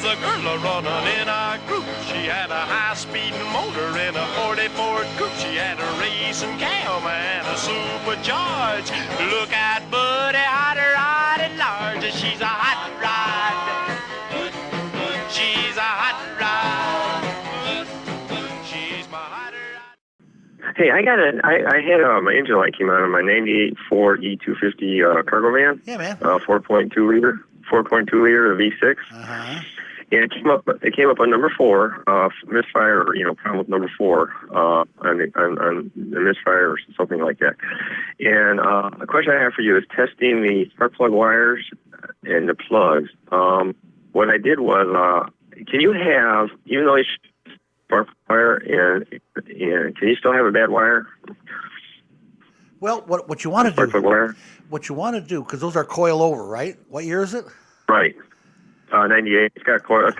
a girl a-running in a group. She had a high-speed motor in a 40 Ford coupe. She had a racing cam and a supercharged. Look at Buddy, hot rod at large. She's a hot rod. She's a hot rod. She's my hot rod. Hey, I had my engine light came on my '98 Ford E250 cargo van. Yeah, man. 4.2 liter V6. Uh-huh. And it came up on number 4, misfire, problem with number 4 on the misfire or something like that. And the question I have for you is testing the spark plug wires and the plugs. What I did was, can you have, even though it's spark wire, and can you still have a bad wire? Well, what you want to spark plug wire? What you want to do, because those are coil over, right? What year is it? Right. 98. It's got coil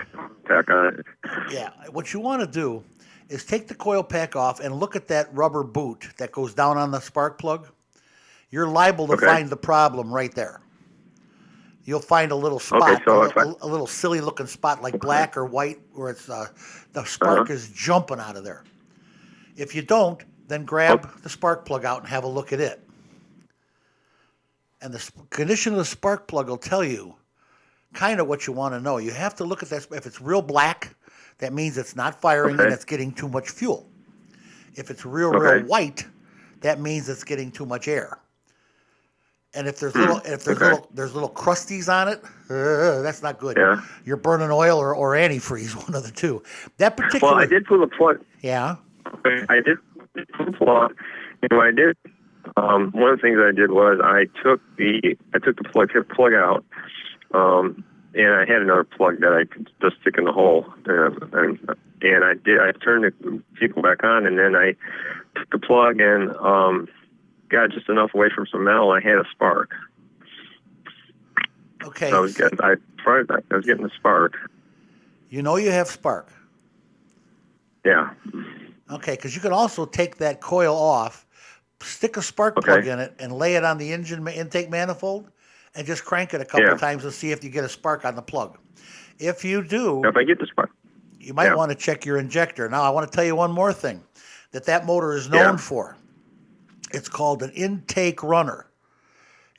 pack on it. Yeah. What you want to do is take the coil pack off and look at that rubber boot that goes down on the spark plug. You're liable to find the problem right there. You'll find a little spot, a little silly-looking spot like black or white, where it's the spark is jumping out of there. If you don't, then grab the spark plug out and have a look at it. And the condition of the spark plug will tell you kind of what you want to know. You have to look at that. If it's real black, that means it's not firing and it's getting too much fuel. If it's real white, that means it's getting too much air. And if there's little crusties on it, that's not good. Yeah. You're burning oil or antifreeze, one of the two. That particular. Well, I did pull the plug. Yeah. I did pull the plug. And what I did, one of the things I did was I took the plug out, and I had another plug that I could just stick in the hole, and I turned the people back on, and then I took the plug and got just enough away from some metal. I had a spark. Okay. So I was getting the spark. You know you have spark. Yeah. Okay, because you can also take that coil off, stick a spark plug in it, and lay it on the engine intake manifold, and just crank it a couple of times and see if you get a spark on the plug. If you do, if I get the spark, you might want to check your injector. Now, I want to tell you one more thing that motor is known for. It's called an intake runner,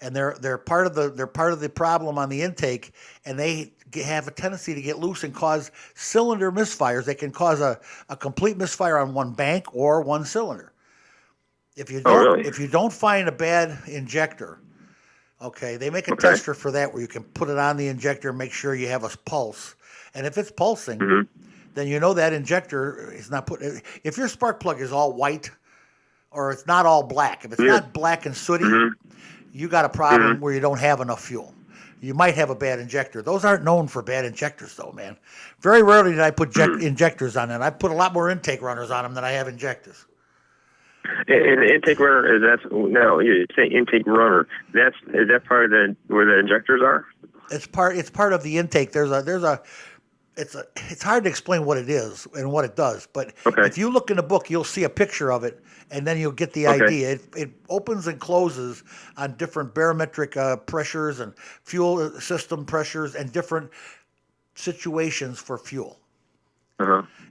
and they're part of the problem on the intake, and they have a tendency to get loose and cause cylinder misfires. They can cause a complete misfire on one bank or one cylinder. If you don't find a bad injector, they make a tester for that where you can put it on the injector and make sure you have a pulse. And if it's pulsing, then you know that injector is not putting. If your spark plug is all white or it's not all black, if it's not black and sooty, you got a problem where you don't have enough fuel. You might have a bad injector. Those aren't known for bad injectors, though, man. Very rarely did I put injectors on it. I put a lot more intake runners on them than I have injectors. And the intake runner you say intake runner. Is that part of where the injectors are? It's part of the intake. It's hard to explain what it is and what it does, but if you look in the book, you'll see a picture of it, and then you'll get the idea. It opens and closes on different barometric pressures and fuel system pressures and different situations for fuel.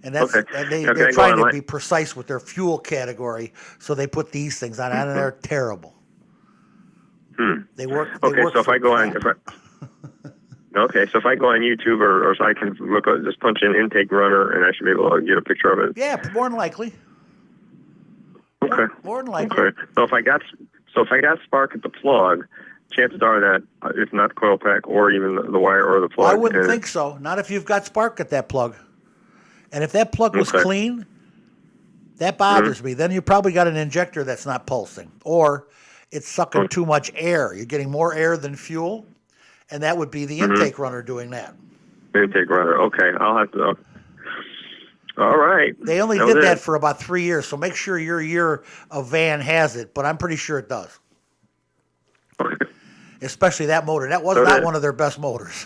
And that's they're trying to be precise with their fuel category, so they put these things on, and they're terrible. They work. So if I go on. So if I go on YouTube or so I can just punch in intake runner, and I should be able to get a picture of it. Yeah, more than likely. Okay. More than likely. Okay. So if I got spark at the plug, chances are that it's not the coil pack or even the wire or the plug. Well, I wouldn't think so. Not if you've got spark at that plug. And if that plug was clean, that bothers me. Then you probably got an injector that's not pulsing, or it's sucking too much air. You're getting more air than fuel. And that would be the intake runner doing that. Intake runner. Okay, I'll have to. All right. They only did that for about 3 years, so make sure your year of van has it. But I'm pretty sure it does. Okay. Especially that motor. That was not one of their best motors.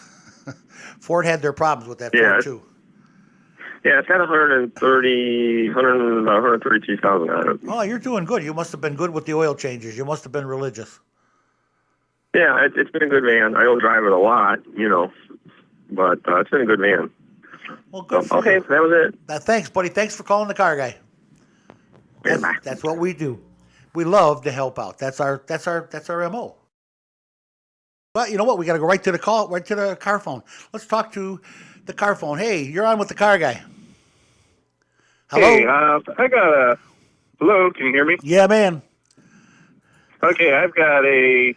Ford had their problems with that Ford too. Yeah, it's got 132,000 on it. Oh, you're doing good. You must have been good with the oil changes. You must have been religious. Yeah, it's been a good van. I don't drive it a lot, but it's been a good van. Well, good for Okay, you. that was it. Thanks, buddy. Thanks for calling the car guy. Bye. That's what we do. We love to help out. That's our MO. But you know what? We got to go right to the car phone. Let's talk to the car phone. Hey, you're on with the car guy. Hello? Hey, I got a... Hello, can you hear me? Yeah, man. Okay, I've got a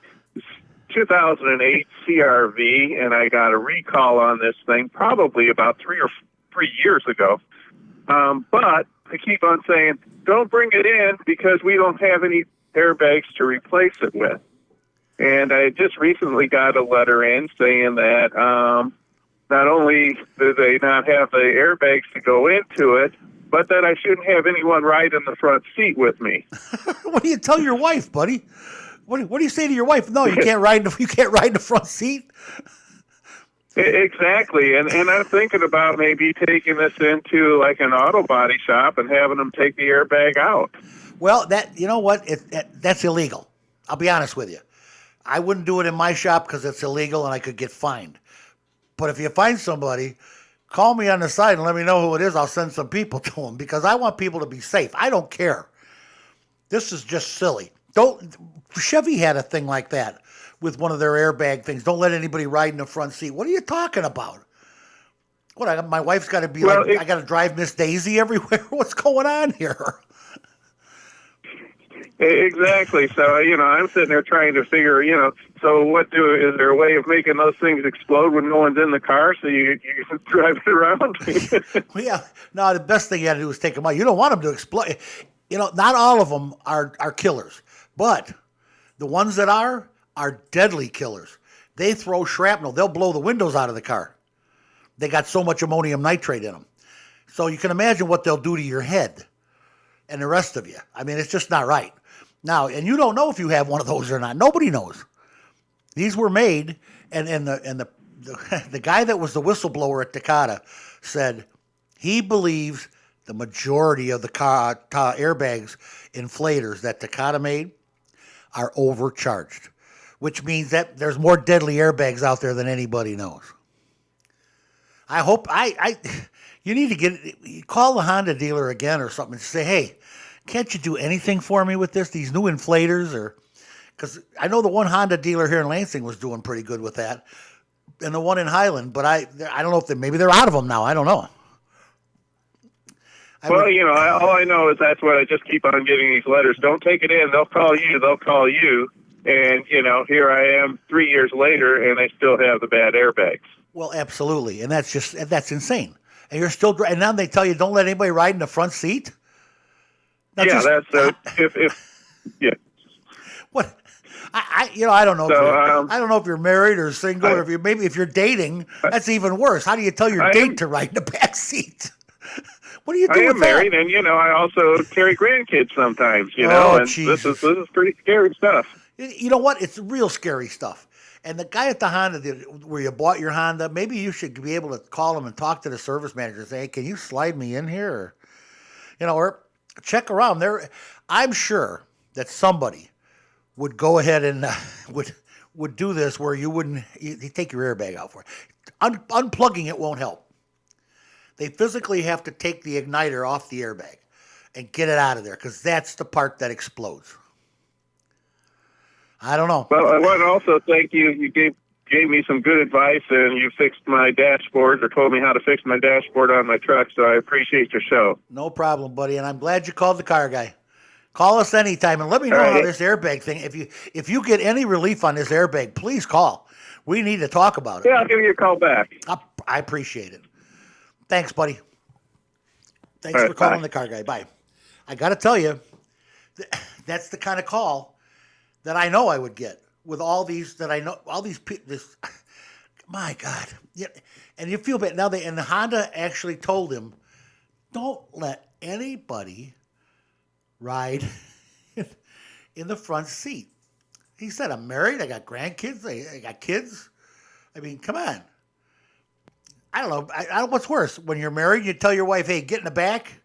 2008 CRV, and I got a recall on this thing probably about 3 years ago. But I keep on saying, don't bring it in because we don't have any airbags to replace it with. And I just recently got a letter in saying that not only do they not have the airbags to go into it, but that I shouldn't have anyone ride in the front seat with me. What do you tell your wife, buddy? What do you say to your wife? No, you can't ride. You can't ride in the front seat. Exactly, and I'm thinking about maybe taking this into like an auto body shop and having them take the airbag out. Well, you know what? That's illegal. I'll be honest with you. I wouldn't do it in my shop because it's illegal and I could get fined. But if you find somebody, call me on the side and let me know who it is. I'll send some people to them because I want people to be safe. I don't care. This is just silly. Chevy had a thing like that with one of their airbag things. Don't let anybody ride in the front seat. What are you talking about? What? My wife's got to be I got to drive Miss Daisy everywhere. What's going on here? Exactly. So, I'm sitting there trying to figure, so is there a way of making those things explode when no one's in the car so you can drive it around? Well, yeah. No, the best thing you got to do is take them out. You don't want them to explode. Not all of them are killers, but the ones that are deadly killers. They throw shrapnel. They'll blow the windows out of the car. They got so much ammonium nitrate in them. So you can imagine what they'll do to your head and the rest of you. I mean, it's just not right. Now, and you don't know if you have one of those or not. Nobody knows. These were made, and the guy that was the whistleblower at Takata said he believes the majority of the car airbags inflators that Takata made are overcharged, which means that there's more deadly airbags out there than anybody knows. I hope you need to call the Honda dealer again or something and say, hey, can't you do anything for me with these new inflators? Because I know the one Honda dealer here in Lansing was doing pretty good with that, and the one in Highland, but I don't know if maybe they're out of them now. I don't know. All I know is that's what I just keep on getting these letters. Don't take it in. They'll call you. And, here I am 3 years later, and I still have the bad airbags. Well, absolutely. And that's insane. And you're still, and now they tell you don't let anybody ride in the front seat? Yeah, yeah. What? I don't know. So, I don't know if you're married or single, or if you're dating, that's even worse. How do you tell your date to ride in the back seat? What do you do? I am married, and I also carry grandkids sometimes. And this is pretty scary stuff. You know what? It's real scary stuff. And the guy at the Honda, where you bought your Honda, maybe you should be able to call him and talk to the service manager and say, hey, can you slide me in here? Or check around there. I'm sure that somebody would go ahead and would do this where you take your airbag out for it. Unplugging it won't help. They physically have to take the igniter off the airbag and get it out of there because that's the part that explodes. I don't know. Well, I want to also thank you. You gave me some good advice, and you fixed my dashboard or told me how to fix my dashboard on my truck, so I appreciate your show. No problem, buddy, and I'm glad you called the car guy. Call us anytime and let me know how this airbag thing, if you get any relief on this airbag, please call. We need to talk about it. Yeah, I'll give you a call back. I appreciate it. Thanks, buddy. Thanks for calling the car guy. Bye. I got to tell you, that's the kind of call that I know I would get with all these that I know, all these people. My God. Yeah. And you feel bad. Now, and Honda actually told him, don't let anybody ride in the front seat. He said, I'm married. I got grandkids. I got kids. I mean, come on. I don't know. I don't know what's worse. When you're married, you tell your wife, hey, get in the back.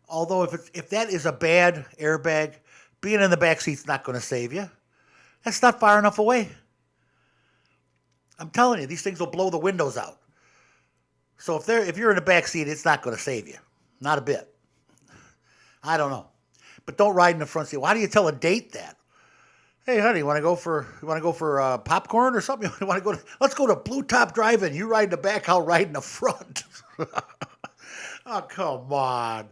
Although if that is a bad airbag, being in the back seat's not going to save you. That's not far enough away. I'm telling you, these things will blow the windows out. So if you're in the back seat, it's not going to save you, not a bit. I don't know, but don't ride in the front seat. Why do you tell a date that? Hey, honey, you want to go for popcorn or something? You want to go? Let's go to Blue Top Drive-In. You ride in the back, I'll ride in the front. Oh, come on.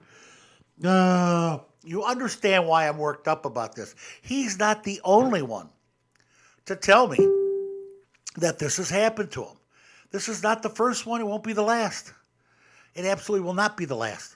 You understand why I'm worked up about this. He's not the only one to tell me that this has happened to him. This is not the first one. It won't be the last. It absolutely will not be the last.